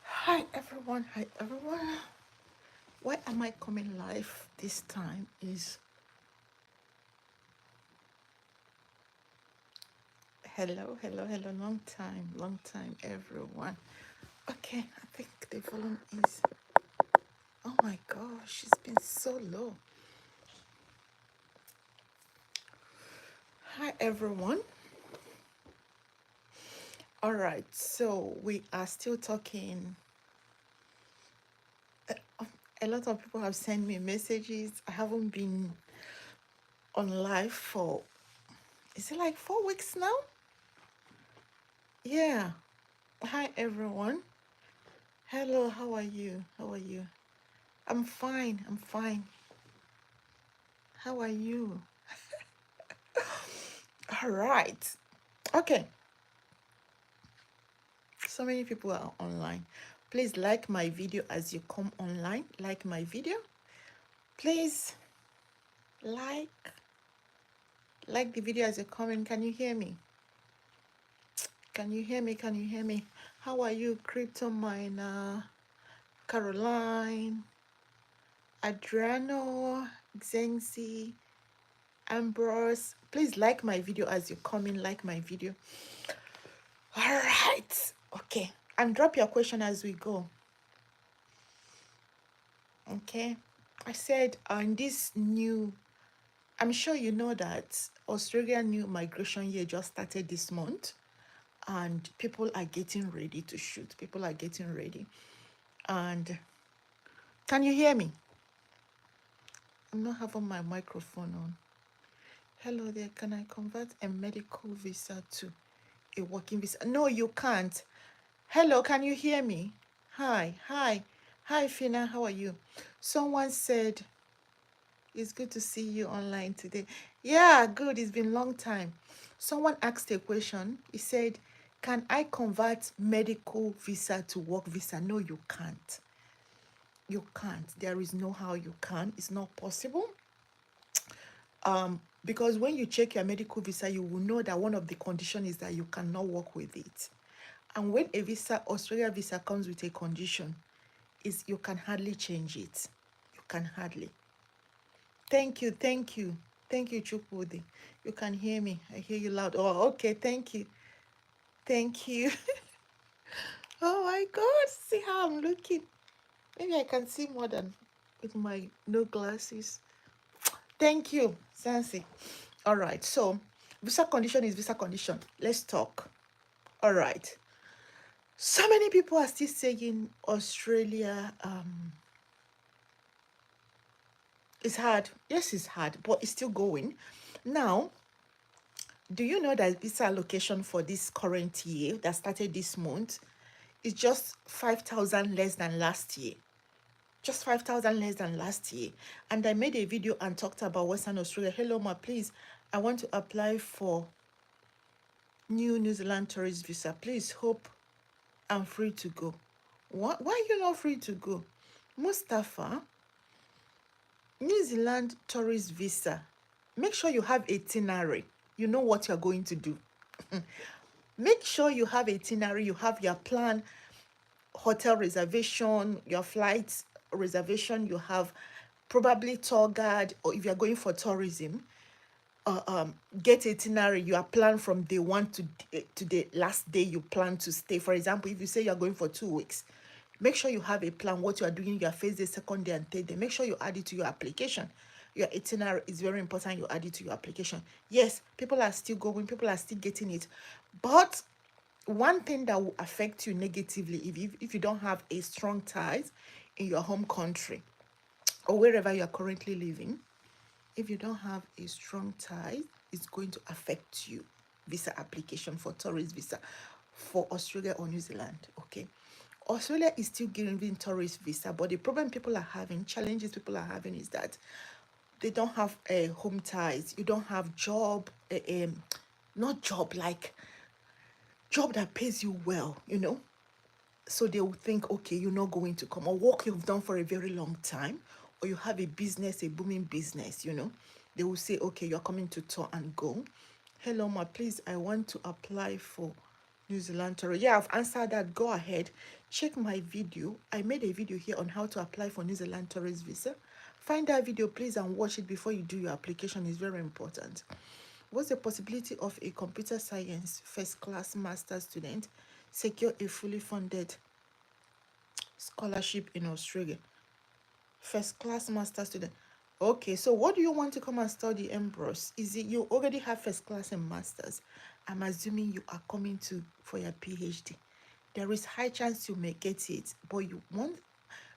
Hi everyone, hi everyone. Why am I coming live this time is hello, long time everyone. Okay, I think the volume is, oh my gosh, it's been so low. Hi everyone. All right, so we are still talking. A lot of people have sent me messages. I haven't been on live for, is it like 4 weeks now? Yeah. Hi everyone. Hello, how are you? How are you? I'm fine. I'm fine. How are you? All right. Okay. So many people are online. Please like my video as you come online. Like my video. Please like the video as you come in. Can you hear me? Can you hear me? Can you hear me? How are you, Crypto Miner, Caroline, Adriano, Xenzi, Ambrose? Please like my video as you come in. Like my video. All right. Okay. And drop your question as we go. Okay. I said in this new, I'm sure you know that Australia new migration year just started this month and people are getting ready to shoot. People are getting ready. And can you hear me? I'm not having my microphone on. Hello there. Can I convert a medical visa to a working visa? No, you can't. Hello, can you hear me? Hi, Fina, how are you? Someone said, it's good to see you online today. Yeah, good, it's been a long time. Someone asked a question. He said, can I convert medical visa to work visa? No, you can't. You can't. There is no how you can. It's not possible. Because when you check your medical visa, you will know that one of the conditions is that you cannot work with it. And when a visa, Australia visa comes with a condition, is you can hardly change it. You can hardly. Thank you, Chukwudi. You can hear me. I hear you loud. Oh, okay, thank you. Thank you. Oh my God, see how I'm looking. Maybe I can see more than with my no glasses. Thank you, Sansi. All right, so visa condition is visa condition. Let's talk. All right. So many people are still saying Australia it's hard. Yes, it's hard, but it's still going. Now, do you know that visa allocation for this current year that started this month is just 5,000 less than last year? Just 5,000 less than last year. And I made a video and talked about Western Australia. Hello, ma, please. I want to apply for New Zealand tourist visa. Please hope I'm free to go. What? Why are you not free to go? Mustafa, New Zealand tourist visa. Make sure you have itinerary. You know what you're going to do. Make sure you have itinerary, you have your plan, hotel reservation, your flights reservation, you have probably tour guide, or if you're going for tourism, get itinerary. You are planned from day one to the last day you plan to stay. For example, if you say you're going for 2 weeks, make sure you have a plan, what you are doing your first day, second day, and third day. Make sure you add it to your application. Your itinerary is very important. You add it to your application. Yes, people are still going, people are still getting it. But one thing that will affect you negatively if you don't have a strong ties in your home country or wherever you are currently living, if you don't have a strong tie, it's going to affect you visa application for tourist visa for Australia or New Zealand. Okay, Australia is still giving tourist visa, but the problem people are having, challenges people are having, is that they don't have a home ties. You don't have job, not job, like job that pays you well, So they will think, okay, you're not going to come, or work you've done for a very long time, or you have a business, a booming business, they will say, okay, you're coming to tour and go. Hello, ma, please, I want to apply for New Zealand tour. Yeah, I've answered that. Go ahead, check my video. I made a video here on how to apply for New Zealand tourist visa. Find that video, please, and watch it before you do your application. It's very important. What's the possibility of a computer science first class master student secure a fully funded scholarship in Australia? First class master student. Okay, so what do you want to come and study, Ambrose? Is it you already have first class and masters? I'm assuming you are coming to for your PhD. There is high chance you may get it, but you want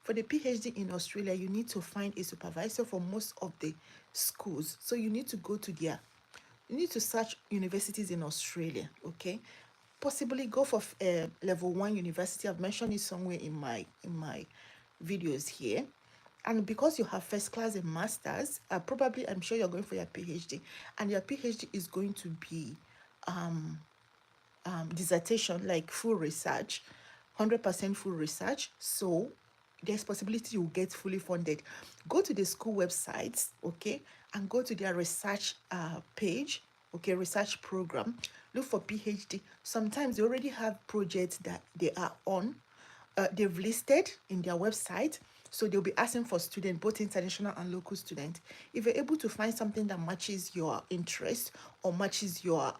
for the PhD in Australia, you need to find a supervisor for most of the schools. So you need to go to their you need to search universities in Australia, okay? Possibly go for level 1 university. I've mentioned it somewhere in my videos here. And because you have first class and masters, probably I'm sure you're going for your PhD, and your PhD is going to be dissertation, like full research, 100% full research. So there's possibility you'll get fully funded. Go to the school websites, okay, and go to their research page, okay, research program. Look for PhD. Sometimes they already have projects that they are on. They've listed in their website, so they'll be asking for students, both international and local students. If you're able to find something that matches your interest or matches your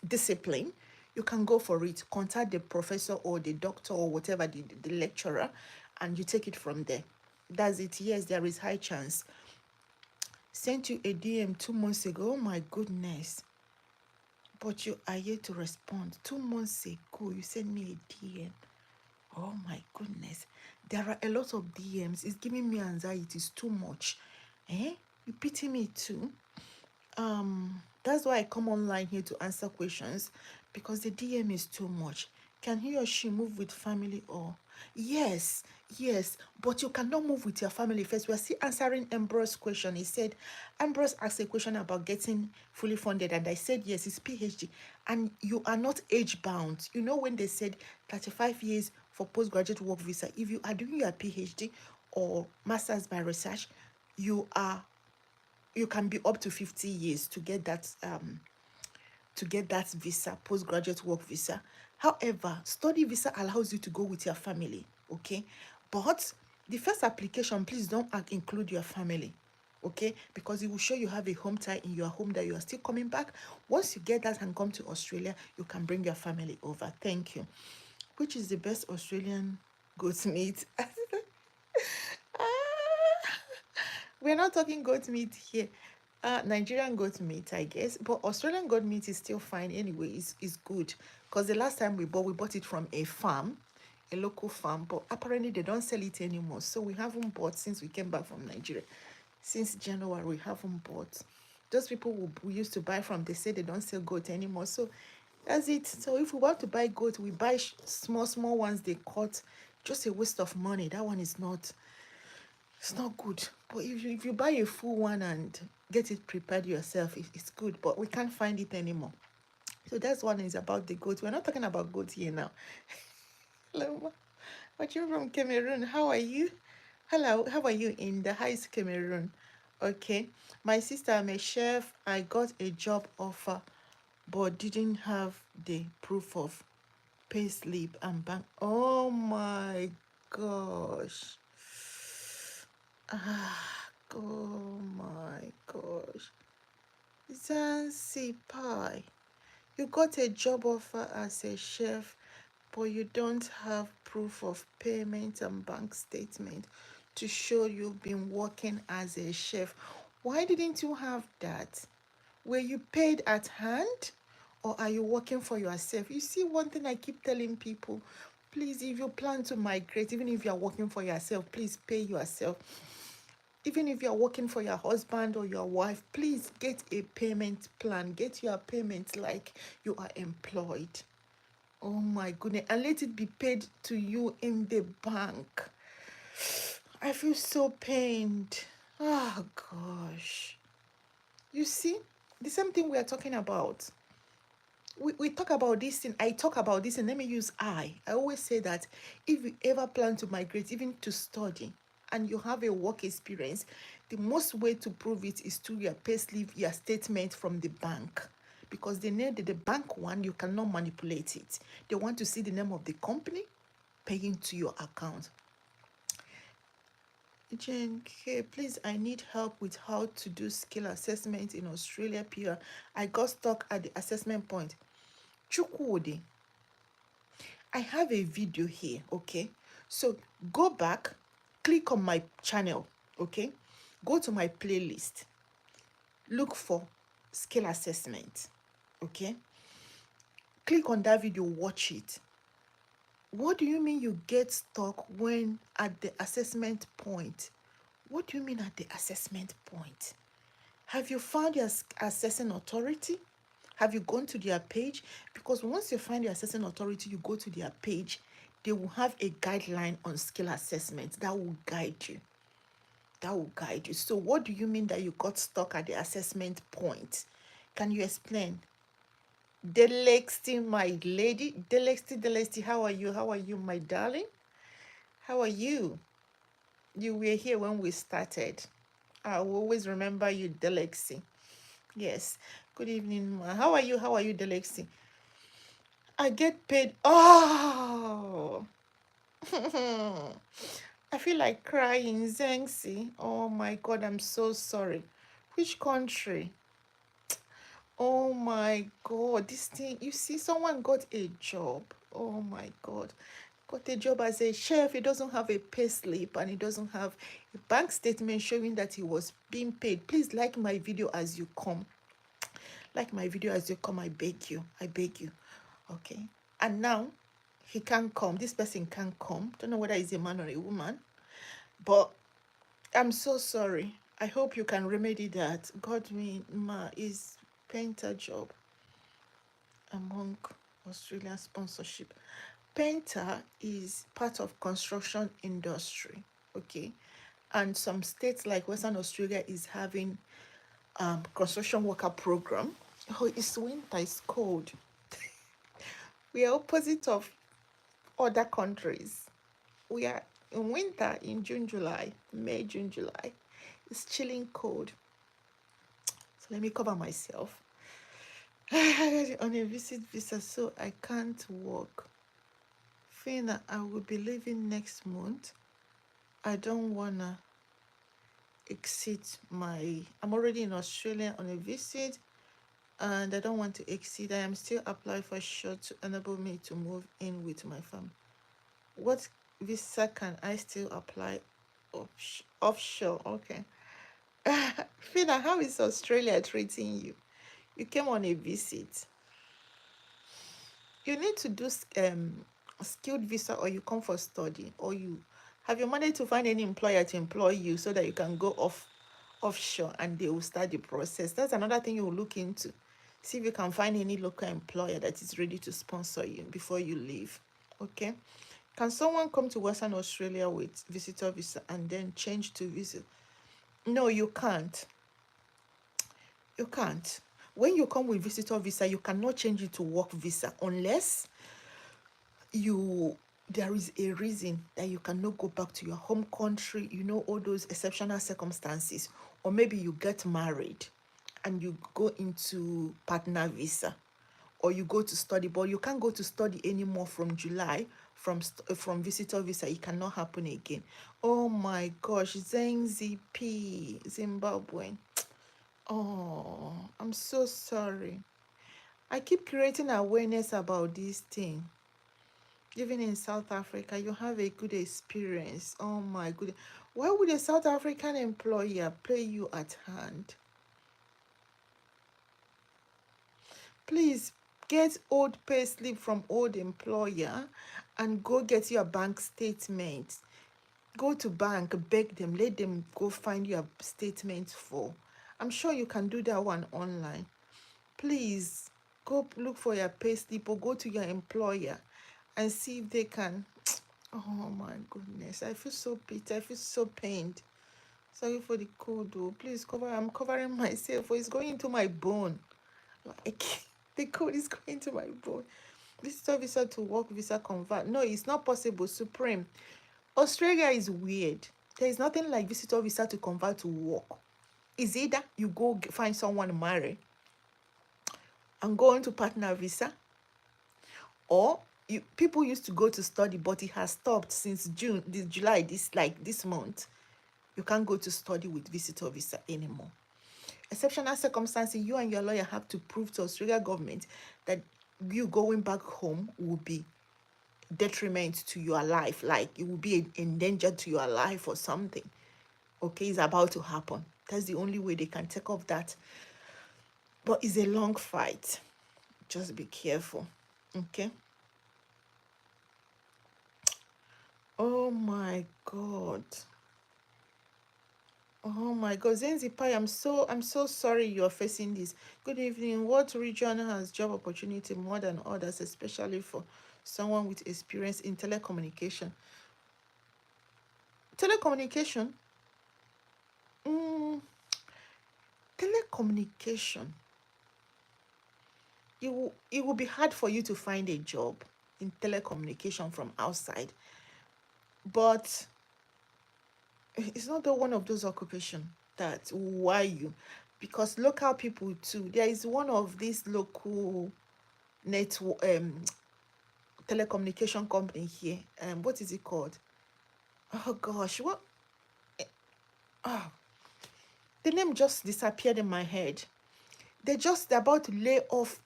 discipline, you can go for it. Contact the professor or the doctor or whatever, the lecturer, and you take it from there. That's it. Yes, there is high chance. Sent you a DM 2 months ago. Oh my goodness. But you are yet to respond. 2 months ago, you sent me a DM. Oh my goodness. There are a lot of DMs. It's giving me anxiety. It's too much. You pity me too. That's why I come online here to answer questions, because the DM is too much. Can he or she move with family or yes, yes, but you cannot move with your family first. We are still answering Ambrose's question. He said Ambrose asked a question about getting fully funded, and I said yes, it's PhD, and you are not age bound. You know when they said 35 years for postgraduate work visa, if you are doing your PhD or masters by research, you can be up to 50 years to get that visa, postgraduate work visa. However, study visa allows you to go with your family, okay? But the first application, please don't include your family, okay? Because it will show you have a home tie in your home that you are still coming back. Once you get that and come to Australia, you can bring your family over. Thank you. Which is the best Australian goat meat? We're not talking goat meat here. Nigerian goat meat, I guess. But Australian goat meat is still fine anyway. It's good. Because the last time we bought it from a farm, a local farm. But apparently they don't sell it anymore. So we haven't bought since we came back from Nigeria. Since January, we haven't bought. Those people we used to buy from, they say they don't sell goat anymore. So that's it. So if we want to buy goat, we buy small ones they cut. Just a waste of money. That one is not, it's not good. But if you buy a full one and get it prepared yourself, it's good. But we can't find it anymore. So that's one is about the goat. We're not talking about goat here now. Hello, but you're from Cameroon. How are you? Hello, how are you in the highest Cameroon? Okay. My sister, I'm a chef. I got a job offer, but didn't have the proof of pay slip and bank. Oh my gosh. Oh my gosh. Zanzi Pie. You got a job offer as a chef, but you don't have proof of payment and bank statement to show you've been working as a chef. Why didn't you have that? Were you paid at hand, or are you working for yourself? You see, one thing I keep telling people, please, if you plan to migrate, even if you're working for yourself, please pay yourself. Even if you're working for your husband or your wife, please get a payment plan. Get your payment like you are employed. Oh my goodness. And let it be paid to you in the bank. I feel so pained. Oh gosh. You see, the same thing we are talking about. we talk about this thing. I talk about this, and let me use I always say that if you ever plan to migrate, even to study, and you have a work experience, the most way to prove it is through your payslip, your statement from the bank, because they know that the bank one you cannot manipulate it. They want to see the name of the company paying to your account. Jane K, please, I need help with how to do skill assessment in Australia PR. I got stuck at the assessment point. Chukwudi, I have a video here, okay? So go back, click on my channel, okay? Go to my playlist, look for skill assessment, okay? Click on that video, watch it. What do you mean you get stuck when at the assessment point? What do you mean at the assessment point? Have you found your assessing authority? Have you gone to their page? Because once you find your assessing authority, you go to their page, they will have a guideline on skill assessment that will guide you. That will guide you. So what do you mean that you got stuck at the assessment point? Can you explain? Delexty, my lady. Delexty, how are you? How are you, my darling? How are you? You were here when we started. I will always remember you, Delexi. Yes. Good evening, ma. How are you? How are you, Delexi? I get paid. Oh, I feel like crying, Zengsi. Oh my God, I'm so sorry. Which country? Oh my God, this thing. You see, someone got a job. Oh my God. Got a job as a chef. He doesn't have a pay slip and he doesn't have a bank statement showing that he was being paid. Please like my video as you come. Like my video as you come, I beg you. I beg you. Okay. And now he can't come. This person can't come. Don't know whether he's a man or a woman. But I'm so sorry. I hope you can remedy that. God me ma is painter job among Australian sponsorship. Painter is part of construction industry. Okay. And some states like Western Australia is having construction worker program. Oh, it's winter, it's cold. We are opposite of other countries. We are in winter in June, July, May, June, July. It's chilling cold. So let me cover myself. On a visit visa, so I can't work. Fina, I will be leaving next month. I don't wanna exceed my. I'm already in Australia on a visit, and I don't want to exceed. I am still applying for short to enable me to move in with my family. What visa can I still apply offshore? Okay. Fina, how is Australia treating you? You came on a visit. You need to do skilled visa, or you come for study, or you have you managed to find any employer to employ you so that you can go offshore and they will start the process. That's another thing you will look into. See if you can find any local employer that is ready to sponsor you before you leave. Okay. Can someone come to Western Australia with visitor visa and then change to visit? No, you can't. You can't. When you come with visitor visa, you cannot change it to work visa unless you there is a reason that you cannot go back to your home country, all those exceptional circumstances, or maybe you get married and you go into partner visa, or you go to study, but you can't go to study anymore from July, from visitor visa. It cannot happen again. Oh my gosh, Zenzi P, Zimbabwe. Oh, I'm so sorry. I keep creating awareness about this thing. Even in South Africa, you have a good experience. Oh my goodness. Why would a South African employer play you at hand? Please get old pay slip from old employer and go get your bank statement. Go to bank, beg them, let them go find your statement for. I'm sure you can do that one online. Please go look for your pay slip or go to your employer and see if they can. Oh my goodness, I feel so bitter. I feel so pained. Sorry for the cold though. Please cover. I'm covering myself. It's going into my bone. Like The code is going to my bone. Visitor visa to work visa convert. No, it's not possible. Supreme. Australia is weird. There is nothing like visitor visa to convert to work. Is either you go find someone to marry and go into partner visa, or people used to go to study, but it has stopped since July, this month. You can't go to study with visitor visa anymore. Exceptional circumstances, you and your lawyer have to prove to Australia government that you going back home will be detriment to your life, like it will be in danger to your life or something. Okay, it's about to happen. That's the only way they can take off that. But it's a long fight. Just be careful. Okay. Oh my God. Oh my God, Zenzipai, I'm so sorry you're facing this. Good evening. What region has job opportunity more than others, especially for someone with experience in telecommunication? Telecommunication? Mm, telecommunication. It will be hard for you to find a job in telecommunication from outside, but it's not one of those occupations that why you, because local people too. There is one of these local network telecommunication company here. What is it called? Oh gosh, what? Oh, the name just disappeared in my head. They're just about to lay off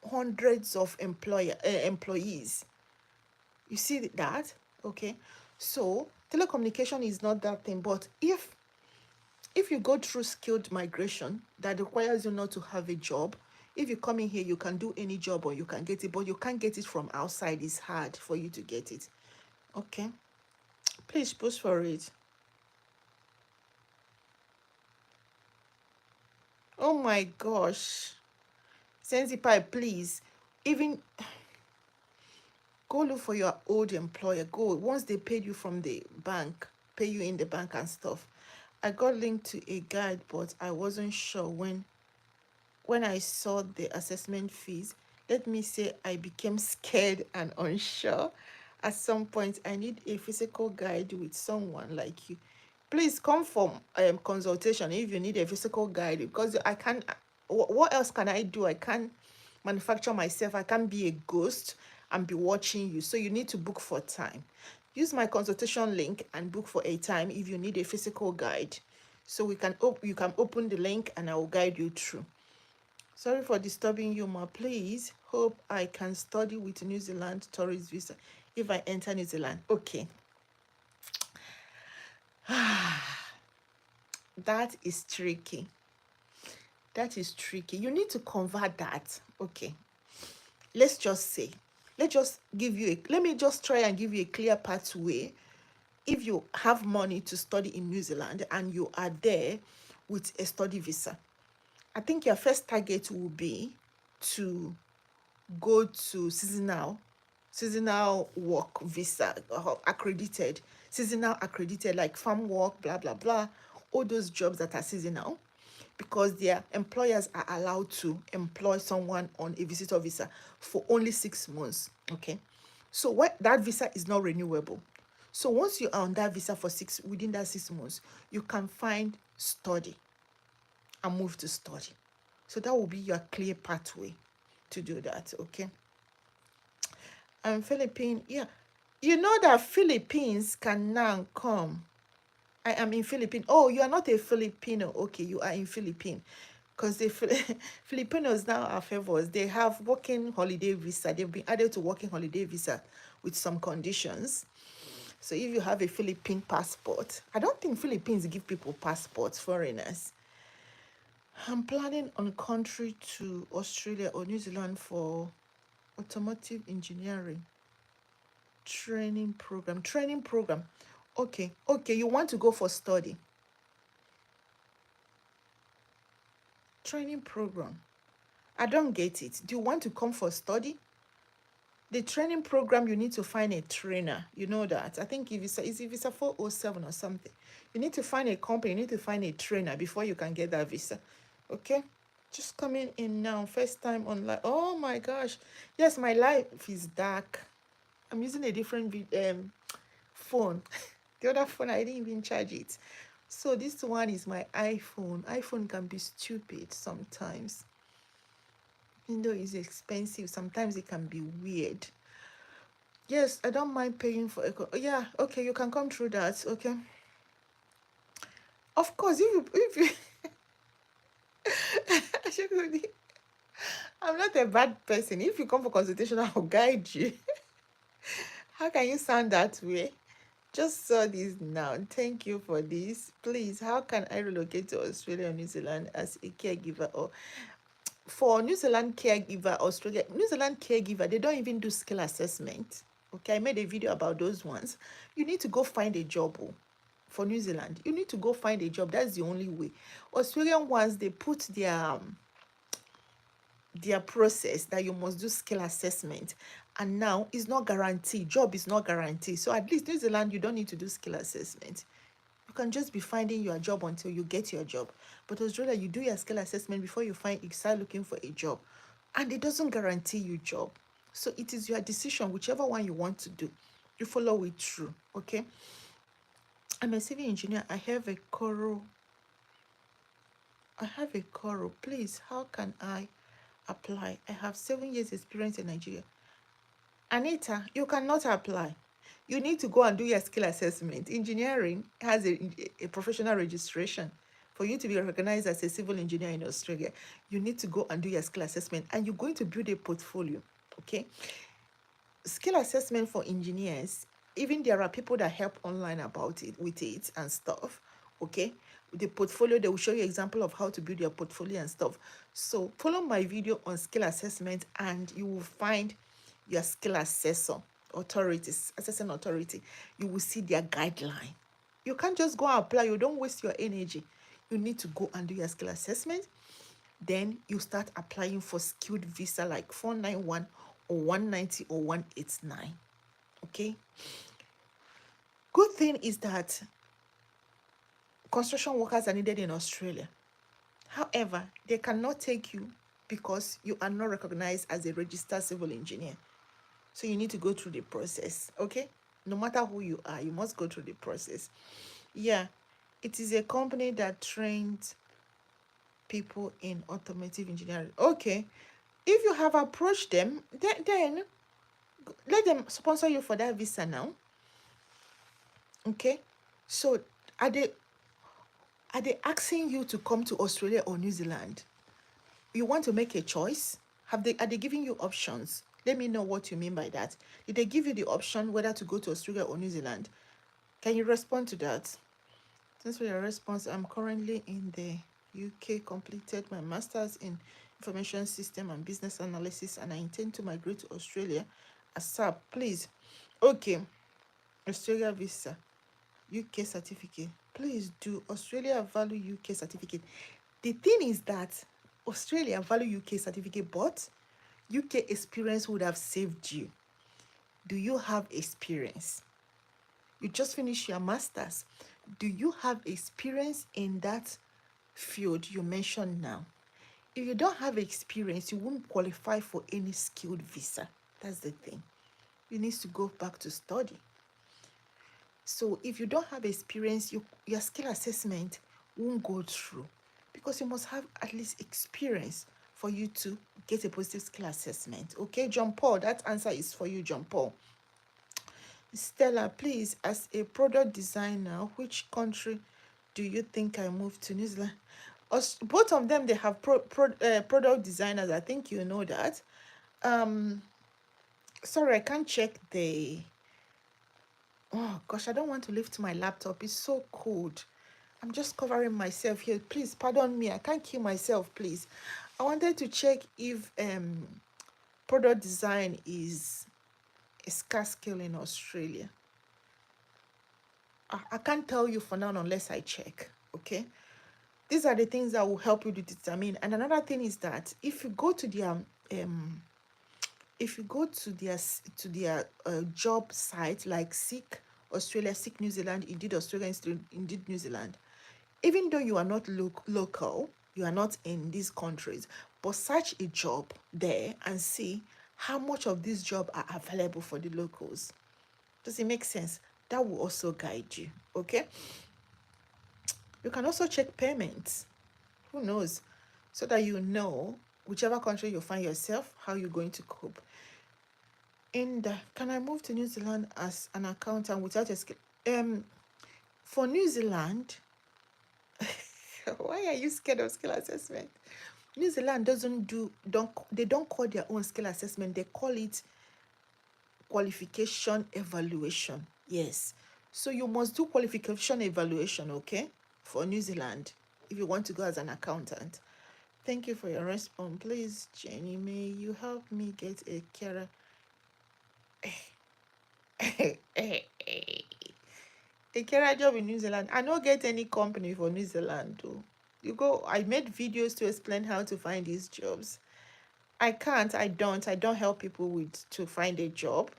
hundreds of employees. You see that? Okay. So telecommunication is not that thing, but if you go through skilled migration that requires you not to have a job, if you come in here, you can do any job or you can get it, but you can't get it from outside. It's hard for you to get it. Okay. Please push for it. Oh my gosh. Sensipai, please. Even go look for your old employer. Go. Once they paid you from the bank, pay you in the bank and stuff. I got linked to a guide, but I wasn't sure when I saw the assessment fees. Let me say I became scared and unsure. At some point, I need a physical guide with someone like you. Please come for consultation if you need a physical guide, because I can't. What else can I do? I can't manufacture myself. I can't be a ghost and be watching you. So you need to book for time. Use my consultation link and book for a time if you need a physical guide. So you can open the link and I will guide you through. Sorry for disturbing you, ma. Please, hope I can study with New Zealand tourist visa if I enter New Zealand. Okay. That is tricky. That is tricky. You need to convert that. Okay. Let's just say, let me just try and give you a clear pathway. If you have money to study in New Zealand and you are there with a study visa, I think your first target will be to go to seasonal work visa, accredited, seasonal accredited, like farm work, blah, blah, blah, all those jobs that are seasonal, because their employers are allowed to employ someone on a visitor visa for only 6 months. Okay. So what, that visa is not renewable. So once you are on that visa for within that 6 months, you can find study and move to study. So that will be your clear pathway to do that. Okay. And Philippine, yeah. You know that Philippines can now come. I am in Philippines. Oh, you are not a Filipino. Okay, you are in Philippines. Because the Filipinos now are favors. They have working holiday visa. They've been added to working holiday visa with some conditions. So if you have a Philippine passport, I don't think Philippines give people passports, foreigners. I'm planning on country to Australia or New Zealand for automotive engineering training program. Okay, you want to go for study. Training program. I don't get it. Do you want to come for study? The training program, you need to find a trainer. You know that. I think if it's a 407 or something, you need to find a company, you need to find a trainer before you can get that visa. Okay? Just coming in now, first time online. Oh my gosh. Yes, my life is dark. I'm using a different phone. The other phone, I didn't even charge it. So this one is my iPhone. iPhone can be stupid sometimes. Even though it's expensive, sometimes it can be weird. Yes, I don't mind paying for echo. Yeah, okay, you can come through that. Okay. Of course, if you I'm not a bad person. If you come for consultation, I'll guide you. How can you sound that way? Just saw this now. Thank you for this. Please, how can I relocate to Australia or New Zealand as a caregiver? Or for New Zealand caregiver, Australia, New Zealand caregiver, they don't even do skill assessment. Okay, I made a video about those ones. You need to go find a job. Oh, for New Zealand, you need to go find a job. That's the only way. Australian ones, they put their process that you must do skill assessment, and now it's not guaranteed. Job is not guaranteed. So at least New Zealand, you don't need to do skill assessment. You can just be finding your job until you get your job. But Australia, you do your skill assessment before you start looking for a job, and it doesn't guarantee you job. So it is your decision, whichever one you want to do, you follow it through. Okay. I'm a civil engineer. I have a Coro. Please, how can I apply? I have 7 years experience in Nigeria. Anita, you cannot apply. You need to go and do your skill assessment. Engineering has a professional registration. For you to be recognized as a civil engineer in Australia, you need to go and do your skill assessment, and you're going to build a portfolio. Okay. Skill assessment for engineers, even there are people that help online about it with it and stuff. Okay. The portfolio, they will show you example of how to build your portfolio and stuff. So follow my video on skill assessment, and you will find your skill assessor authorities, assessing authority. You will see their guideline. You can't just go and apply. You don't waste your energy. You need to go and do your skill assessment. Then you start applying for skilled visa like 491 or 190 or 189. Okay. Good thing is that construction workers are needed in Australia. However, they cannot take you because you are not recognized as a registered civil engineer. So you need to go through the process. Okay. No matter who you are, you must go through the process. Yeah. It is a company that trains people in automotive engineering. Okay. If you have approached them, then let them sponsor you for that visa now. Okay. So are they asking you to come to Australia or New Zealand? You want to make a choice? Are they giving you options? Let me know what you mean by that. Did they give you the option whether to go to Australia or New Zealand? Can you respond to that? Thanks for your response. I'm currently in the UK, completed my master's in information system and business analysis, and I intend to migrate to Australia ASAP. Please. Okay. Australia visa, UK certificate. Please do. Australia value UK certificate. The thing is that Australia value UK certificate, but UK experience would have saved you. Do you have experience? You just finished your master's. Do you have experience in that field you mentioned now? If you don't have experience, you won't qualify for any skilled visa. That's the thing. You need to go back to study. So if you don't have experience, your skill assessment won't go through, because you must have at least experience for you to get a positive skill assessment. Okay, John Paul, that answer is for you, John Paul. Stella, please, as a product designer, which country do you think I moved to? New Zealand. Both of them, they have product designers. I think you know that. Sorry, I can't check the... Oh gosh, I don't want to lift my laptop. It's so cold. I'm just covering myself here. Please pardon me. I can't kill myself, please. I wanted to check if product design is a scarce skill in Australia. I can't tell you for now unless I check. Okay. These are the things that will help you to determine. And another thing is that if you go to their job site like Seek Australia, Seek New Zealand, Indeed Australia, Indeed New Zealand, even though you are not local, You are not in these countries, but search a job there and see how much of this job are available for the locals. Does it make sense? That will also guide you. Okay. You can also check payments. Who knows? So that you know whichever country you find yourself, how you're going to cope. And can I move to New Zealand as an accountant without a skill? For New Zealand, why are you scared of skill assessment? New Zealand don't call their own skill assessment. They call it qualification evaluation. Yes. So you must do qualification evaluation, okay? For New Zealand, if you want to go as an accountant. Thank you for your response. Please, Jenny, may you help me get a carer? A carer job in New Zealand. I don't get any company for New Zealand though. You go, I made videos to explain how to find these jobs. I don't help people with to find a job.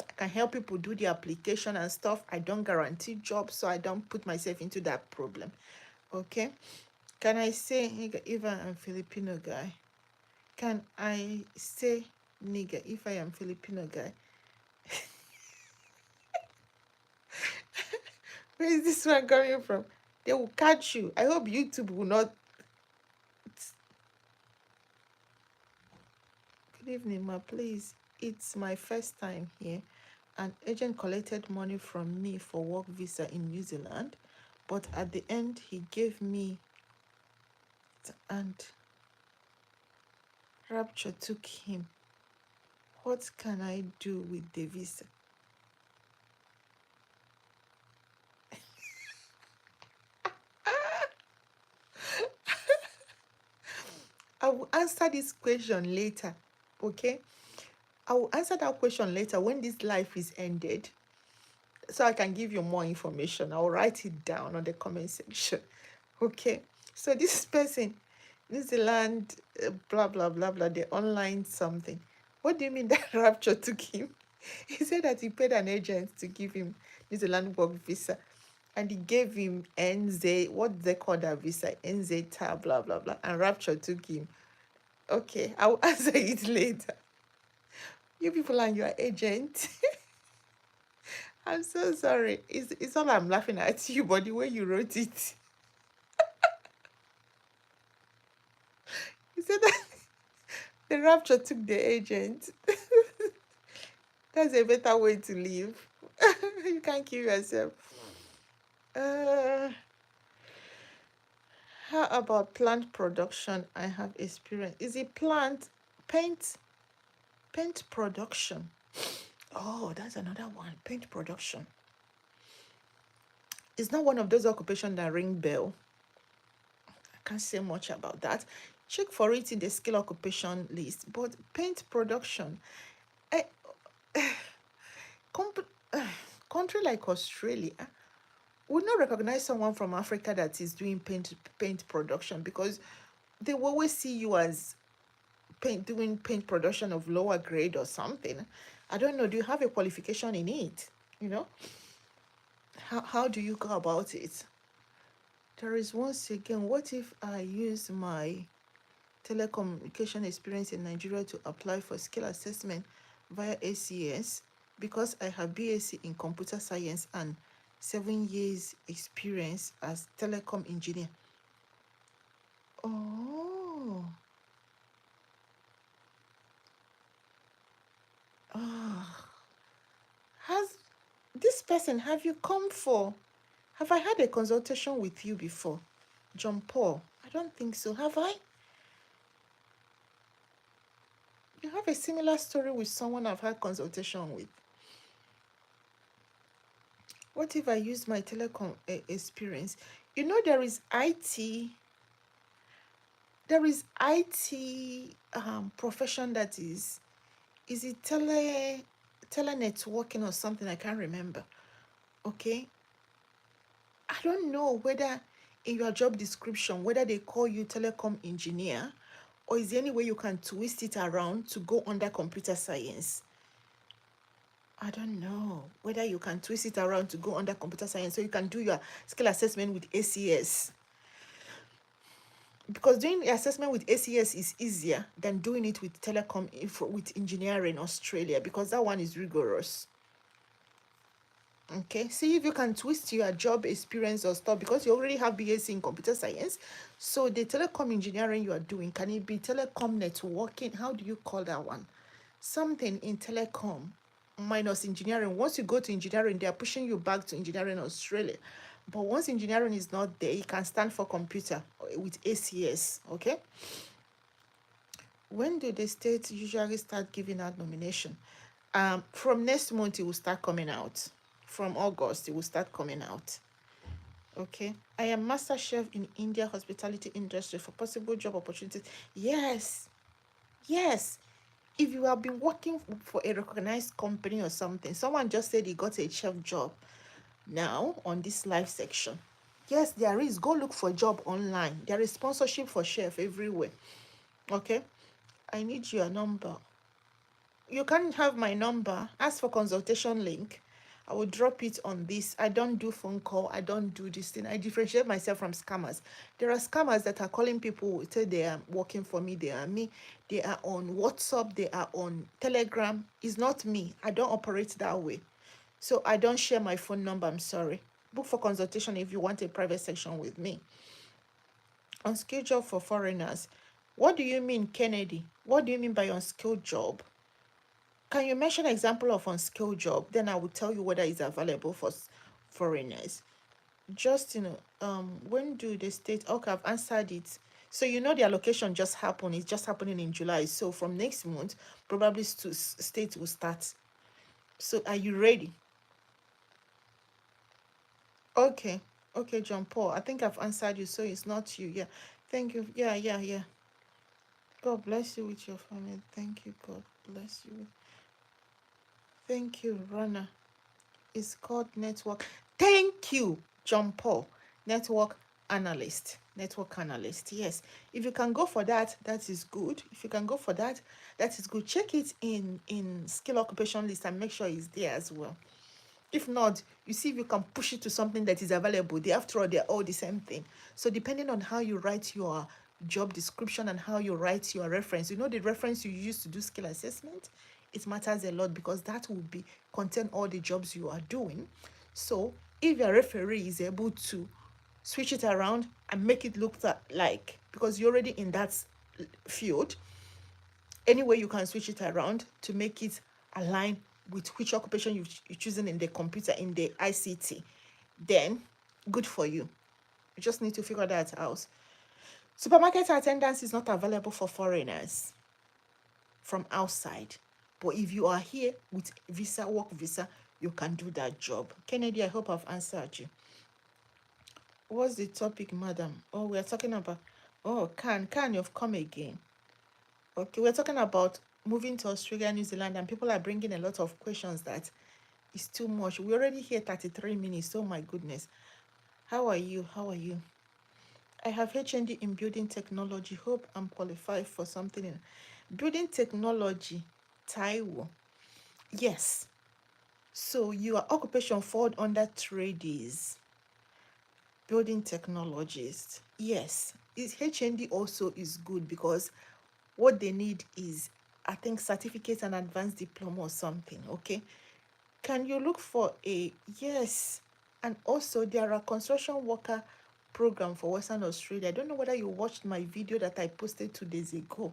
I can help people do the application and stuff. I don't guarantee jobs, so I don't put myself into that problem. Okay. Can I say nigga if I am Filipino guy? Can I say nigga if I am Filipino guy? Where is this one coming from? They will catch you. I hope YouTube will not. Good evening, ma. Please, it's my first time here. An agent collected money from me for work visa in New Zealand, but at the end he gave me and Rapture took him. What can I do with the visa? I will answer this question later, okay? I will answer that question later when this life is ended, so I can give you more information. I'll write it down on the comment section, okay? So this person, New Zealand, blah, blah, blah, blah, the online something. What do you mean that Rapture took him? He said that he paid an agent to give him New Zealand work visa. And he gave him NZ, what they call that visa, NZ tab, blah, blah, blah. And Rapture took him. Okay, I'll answer it later. You people and your agent. I'm so sorry. It's all I'm laughing at you, but the way you wrote it. You said that the Rapture took the agent. That's a better way to live. You can't kill yourself. Uh, how about plant production? I have experience. Is it paint production? Oh, that's another one. Paint production. It's not one of those occupations that ring bell. I can't say much about that. Check for it in the skill occupation list. But paint production, eh, country like Australia would not recognize someone from Africa that is doing paint production, because they will always see you as doing paint production of lower grade or something. I don't know. Do you have a qualification in it? You know, how do you go about it? There is once again, what if I use my telecommunication experience in Nigeria to apply for skill assessment via ACS, because I have BSc in computer science and 7 years experience as telecom engineer? Oh, ah, has this person, have you come for, have I had a consultation with you before? John Paul, I don't think so. Have I? You have a similar story with someone I've had consultation with. What if I use my telecom experience? You know, there is IT profession that is it telenetworking or something? I can't remember. Okay. I don't know whether in your job description, whether they call you telecom engineer, or is there any way you can twist it around to go under computer science? I don't know whether you can twist it around to go under computer science so you can do your skill assessment with ACS. because doing the assessment with ACS is easier than doing it with telecom, with engineering Australia, because that one is rigorous. Okay, see if you can twist your job experience or stuff, because you already have BSc in computer science. So the telecom engineering you are doing, can it be telecom networking? How do you call that one? Something in telecom minus engineering. Once you go to engineering, they are pushing you back to engineering Australia. But once engineering is not there, you can stand for computer with ACS. Okay. When do the states usually start giving out nomination? From next month, it will start coming out. From August, it will start coming out. Okay. I am master chef in India hospitality industry for possible job opportunities. Yes. Yes. If you have been working for a recognized company or something, someone just said he got a chef job now on this live section. Yes, there is. Go look for a job online. There is sponsorship for chef everywhere. Okay. I need your number. You can have my number. Ask for consultation link. I will drop it on this. I don't do phone call. I don't do this thing. I differentiate myself from scammers. There are scammers that are calling people, say they are working for me. They are me. They are on WhatsApp. They are on Telegram. It's not me. I don't operate that way. So I don't share my phone number. I'm sorry. Book for consultation if you want a private section with me. Unskilled job for foreigners. What do you mean, Kennedy? What do you mean by unskilled job? Can you mention an example of unskilled job? Then I will tell you whether it's available for foreigners. Just, when do the state, okay, I've answered it. So the allocation just happened. It's just happening in July. So from next month, probably state will start. So are you ready? Okay. Okay, John Paul. I think I've answered you, so it's not you. Yeah. Thank you. Yeah, yeah, yeah. God bless you with your family. Thank you. God bless you. Thank you, Rana. It's called network. Thank you, John Paul. Network analyst. Network analyst. Yes. If you can go for that, that is good. If you can go for that, that is good. Check it in skill occupation list and make sure it's there as well. If not, you see if you can push it to something that is available. After all, they're all the same thing. So depending on how you write your job description and how you write your reference, the reference you use to do skill assessment, it matters a lot, because that will be contain all the jobs you are doing. So if your referee is able to switch it around and make it look like, because you're already in that field, any way you can switch it around to make it align with which occupation you're choosing in the computer, in the ICT, then good for you. You just need to figure that out. Supermarket attendance is not available for foreigners from outside. But if you are here with visa, work visa, you can do that job. Kennedy, I hope I've answered you. What's the topic, madam? Oh, we're talking about, you've come again. Okay, we're talking about moving to Australia, New Zealand, and people are bringing a lot of questions that is too much. We're already here 33 minutes. Oh my goodness. How are you? How are you? I have HND in building technology. Hope I'm qualified for something in building technology. Taiwo. Yes. So your occupation fall under trades. Building technologist. Yes. HND also is good, because what they need is, I think, certificate and advanced diploma or something. Okay. Can you look for a, yes. And also there are construction worker program for Western Australia. I don't know whether you watched my video that I posted 2 days ago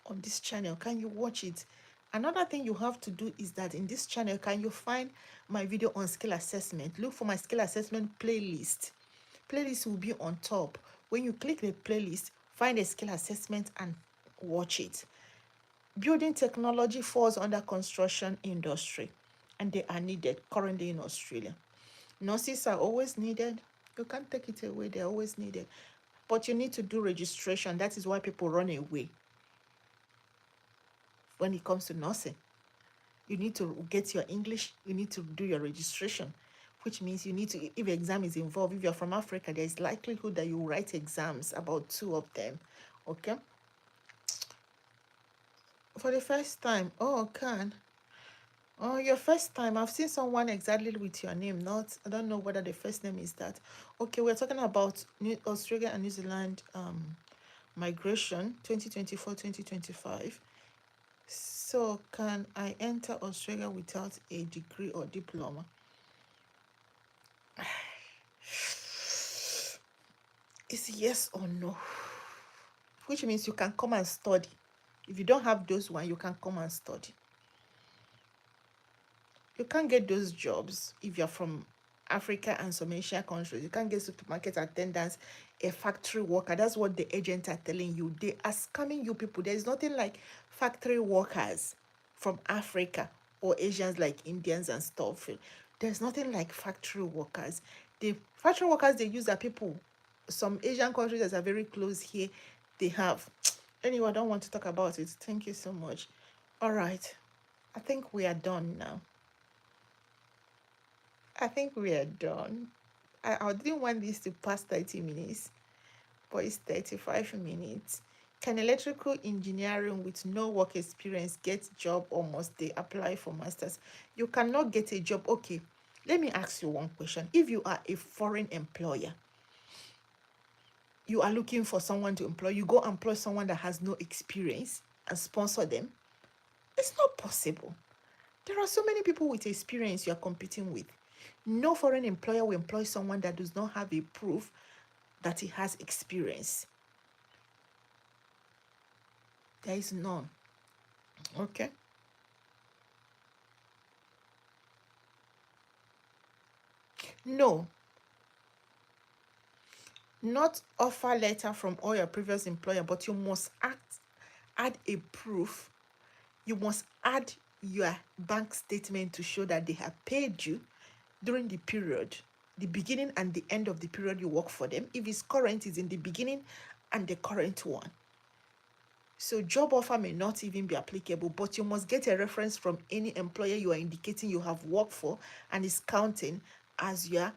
on this channel. Can you watch it? Another thing you have to do is that in this channel, can you find my video on skill assessment? Look for my skill assessment playlist. Playlist will be on top. When you click the playlist, find a skill assessment and watch it. Building technology falls under construction industry, and they are needed currently in Australia. Nurses are always needed. You can't take it away. They're always needed. But you need to do registration. That is why people run away when it comes to nursing. You need to get your English. You need to do your registration, which means you need to, if exam is involved, if you're from Africa, there's likelihood that you write exams, about 2 of them. Okay? For the first time. Oh, can. Oh, your first time. I've seen someone exactly with your name. Not, I don't know whether the first name is that. Okay, we're talking about Australia and New Zealand Migration 2024-2025. So can I enter Australia without a degree or diploma? It's yes or no, which means you can come and study. If you don't have those one, you can come and study. You can't get those jobs if you're from Africa and some Asian countries. You can't get supermarket attendants, a factory worker. That's what the agents are telling you. They are scamming you people. There's nothing like factory workers from Africa or Asians like Indians and stuff. There's nothing like factory workers. The factory workers they use are people. Some Asian countries that are very close here, they have. Anyway, I don't want to talk about it. Thank you so much. All right. I think we are done now. I think we are done. I didn't want this to pass 30 minutes, but it's 35 minutes. Can electrical engineering with no work experience get job, or must they apply for masters? You cannot get a job. Okay, let me ask you one question. If you are a foreign employer, you are looking for someone to employ, you go employ someone that has no experience and sponsor them. It's not possible. There are so many people with experience you are competing with. No foreign employer will employ someone that does not have a proof that he has experience. There is none. Okay. No, not offer letter from all your previous employer, but you must add a proof. You must add your bank statement to show that they have paid you during the period, the beginning and the end of the period you work for them. If it's current, it's in the beginning and the current one. So job offer may not even be applicable, but you must get a reference from any employer you are indicating you have worked for and is counting as your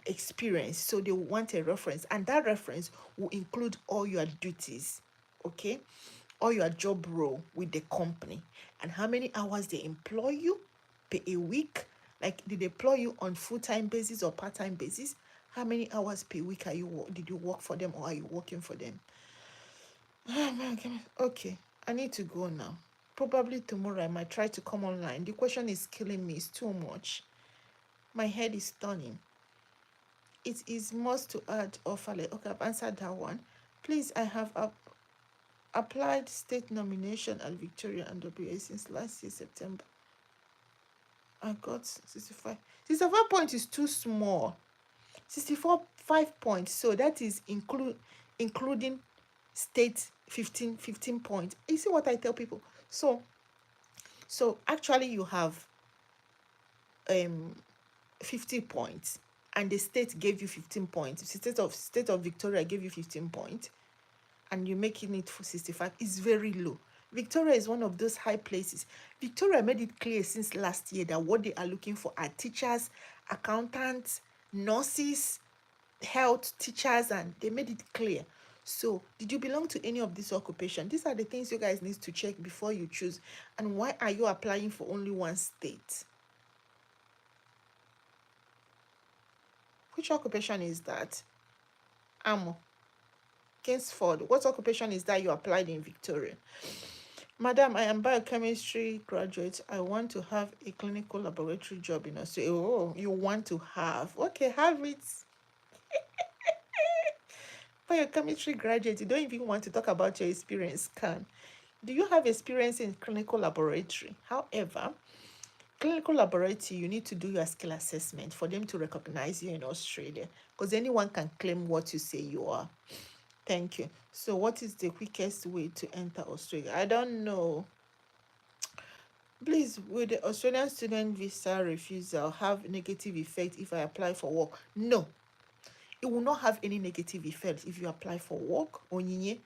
experience. So they want a reference, and that reference will include all your duties, okay? All your job role with the company and how many hours they employ you per a week. Like, did they employ you on full-time basis or part-time basis? How many hours per week did you work for them, or are you working for them? Okay, I need to go now. Probably tomorrow I might try to come online. The question is killing me. It's too much. My head is turning. It is must to add offer letter. Okay, I've answered that one. Please, I have applied state nomination at Victoria and WA since last year, September. I got 65. 65 points is too small. 64 5 points. So that is including state 15 points. You see what I tell people? So actually you have 50 points, and the state gave you 15 points. The state of Victoria gave you 15 points, and you're making it for 65. It's very low. Victoria is one of those high places. Victoria made it clear since last year that what they are looking for are teachers, accountants, nurses, health teachers, and they made it clear. So did you belong to any of these occupations? These are the things you guys need to check before you choose. And why are you applying for only one state? Which occupation is that? Amo. Kingsford. What occupation is that you applied in Victoria? Madam, I am biochemistry graduate. I want to have a clinical laboratory job in Australia. Oh, you want to have? Okay, have it. Biochemistry graduate, you don't even want to talk about your experience, can? Do you have experience in clinical laboratory? However, clinical laboratory, you need to do your skill assessment for them to recognize you in Australia, because anyone can claim what you say you are. Thank you. So what is the quickest way to enter Australia? I don't know. Please, will the Australian student visa refusal have negative effect if I apply for work? No, it will not have any negative effect if you apply for work, Onyinye,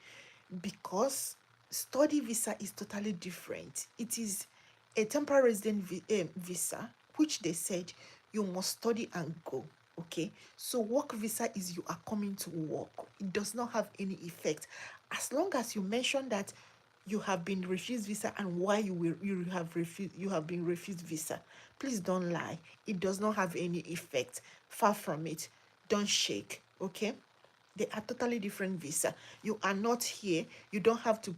because study visa is totally different. It is a temporary resident visa, which they said you must study and go. Okay, so work visa is you are coming to work. It does not have any effect as long as you mention that you have been refused visa and why you have been refused visa. Please don't lie. It does not have any effect. Far from it. Don't shake. Okay. They are totally different visa. You are not here. You don't have to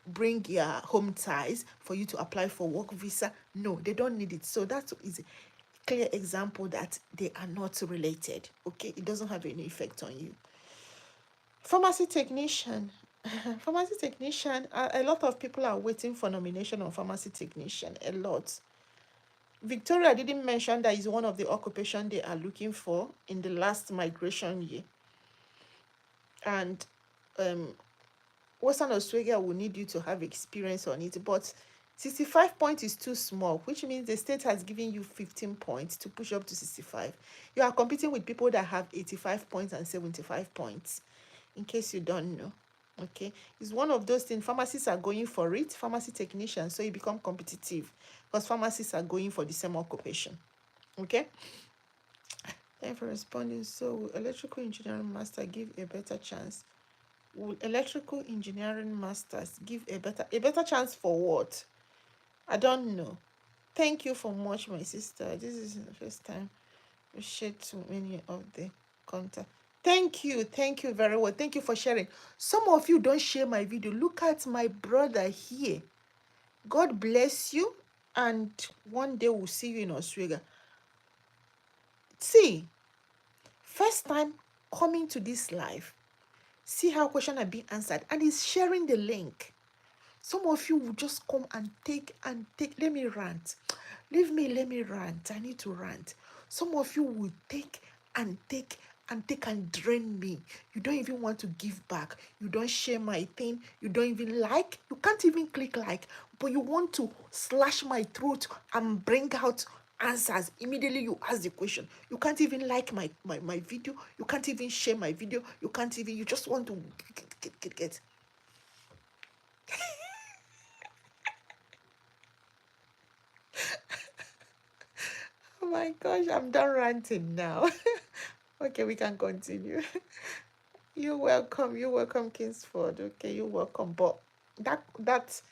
bring your home ties for you to apply for work visa. No, they don't need it. So that is a clear example that they are not related. Okay, it doesn't have any effect on you. Pharmacy technician. Pharmacy technician, a lot of people are waiting for nomination on pharmacy technician. A lot. Victoria didn't mention that is one of the occupation they are looking for in the last migration year. And Western Australia will need you to have experience on it, but 65 points is too small, which means the state has given you 15 points to push up to 65. You are competing with people that have 85 points and 75 points, in case you don't know. Okay, it's one of those things. Pharmacists are going for it, pharmacy technicians, so you become competitive because pharmacists are going for the same occupation. Okay, thank you for responding. So, will electrical engineering master give a better chance? Will electrical engineering masters give a better chance for what? I don't know. Thank you for much, my sister. This is the first time we shared too many of the content. Thank you very well. Thank you for sharing. Some of you don't share my video. Look at my brother here. God bless you, and one day we'll see you in Australia. See, first time coming to this live. See how question are being answered, and he's sharing the link. Some of you will just come and take. Let me rant. Leave me, let me rant. I need to rant. Some of you will take and take and take and drain me. You don't even want to give back. You don't share my thing. You don't even like. You can't even click like, but you want to slash my throat and bring out answers. Immediately you ask the question. You can't even like my video. You can't even share my video. You can't even, you just want to get. Oh my gosh, I'm done ranting now. Okay, we can continue. You're welcome, Kingsford. Okay, you're welcome. But that's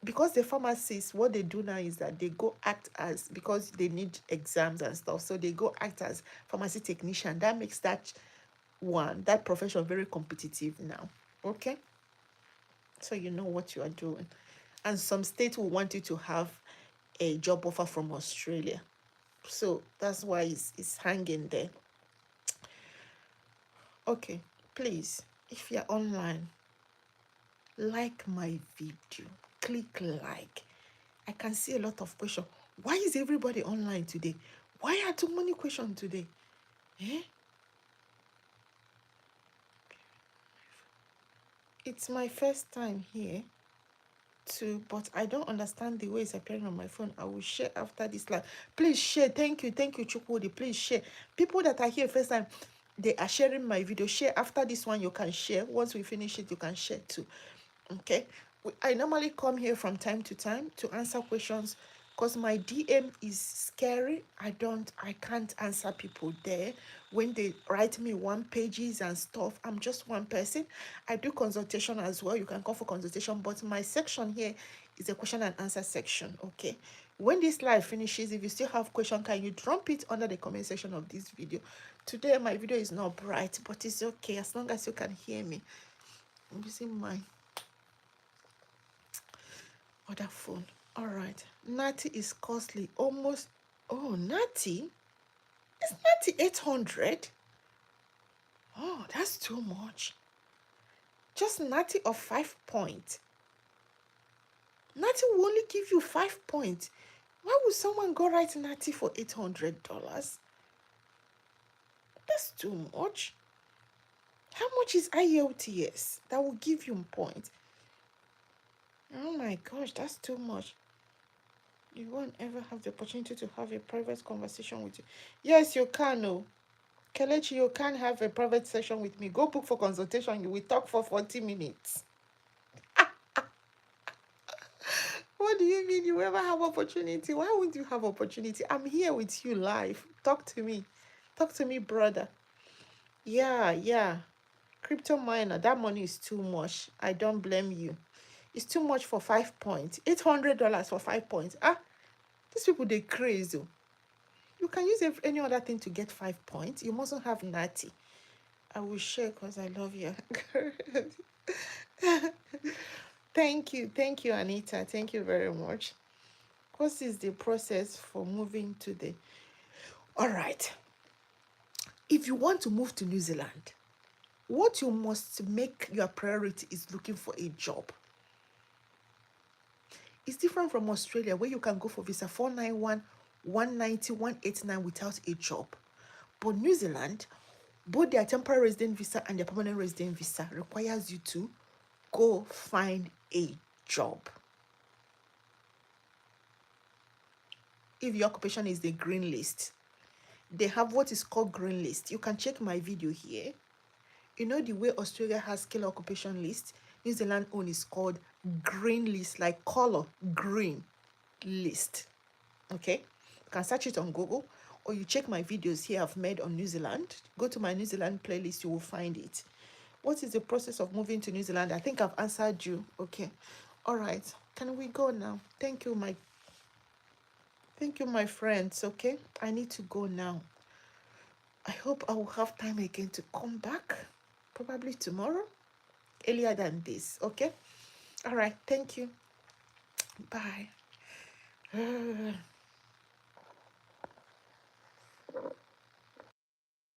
because the pharmacists, what they do now is that they go act as, because they need exams and stuff, so they go act as pharmacy technician. That makes that profession very competitive now. Okay, so you know what you are doing. And some states will want you to have a job offer from Australia. So that's why it's hanging there. Okay, please, if you're online, like my video. Click like. I can see a lot of questions. Why is everybody online today? Why are too many questions today? Eh? It's my first time here too, but I don't understand the way it's appearing on my phone. I will share after this live. Please share. Thank you, Chukwudi. Please share. People that are here first time, they are sharing my video. Share after this one. You can share. Once we finish it, you can share too. Okay, I normally come here from time to time to answer questions because my DM is scary. I can't answer people there when they write me one pages and stuff. I'm just one person. I do consultation as well. You can come for consultation, but my section here is a question and answer section. Okay, when this live finishes, if you still have question, can you drop it under the comment section of this video? Today my video is not bright, but it's okay as long as you can hear me. I'm using my other phone. All right. Natty is costly. Almost. Oh, Natty? Is Natty 800? Oh, that's too much. Just Natty of 5 points. Natty will only give you 5 points. Why would someone go write Natty for $800? That's too much. How much is IELTS that will give you points? Oh my gosh, that's too much. You won't ever have the opportunity to have a private conversation with you. Yes, you can. Oh, Kelechi, you can have a private session with me. Go book for consultation. You will talk for 40 minutes. What do you mean you ever have opportunity? Why wouldn't you have opportunity? I'm here with you live. Talk to me. Talk to me, brother. Yeah. Crypto miner, that money is too much. I don't blame you. It's too much for 5 points. $800 for 5 points. These people, they crazy. You can use any other thing to get 5 points. You mustn't have Natty. I will share because I love you. Thank you, Anita. Thank you very much. What is the process for moving to the... All right. If you want to move to New Zealand, what you must make your priority is looking for a job. It's different from Australia, where you can go for visa 491, 190, 189 without a job. But New Zealand, both their temporary resident visa and their permanent resident visa requires you to go find a job. If your occupation is the green list, they have what is called green list. You can check my video here. You know the way Australia has skill occupation list, New Zealand own is called green list, like color green list. Okay, you can search it on Google, or you check my videos here I've made on New Zealand. Go to my New Zealand playlist, you will find it. What is the process of moving to New Zealand? I think I've answered you. Okay, all right, can we go now? Thank you, my friends. Okay, I need to go now. I hope I will have time again to come back, probably tomorrow, earlier than this. Okay, all right, thank you. Bye.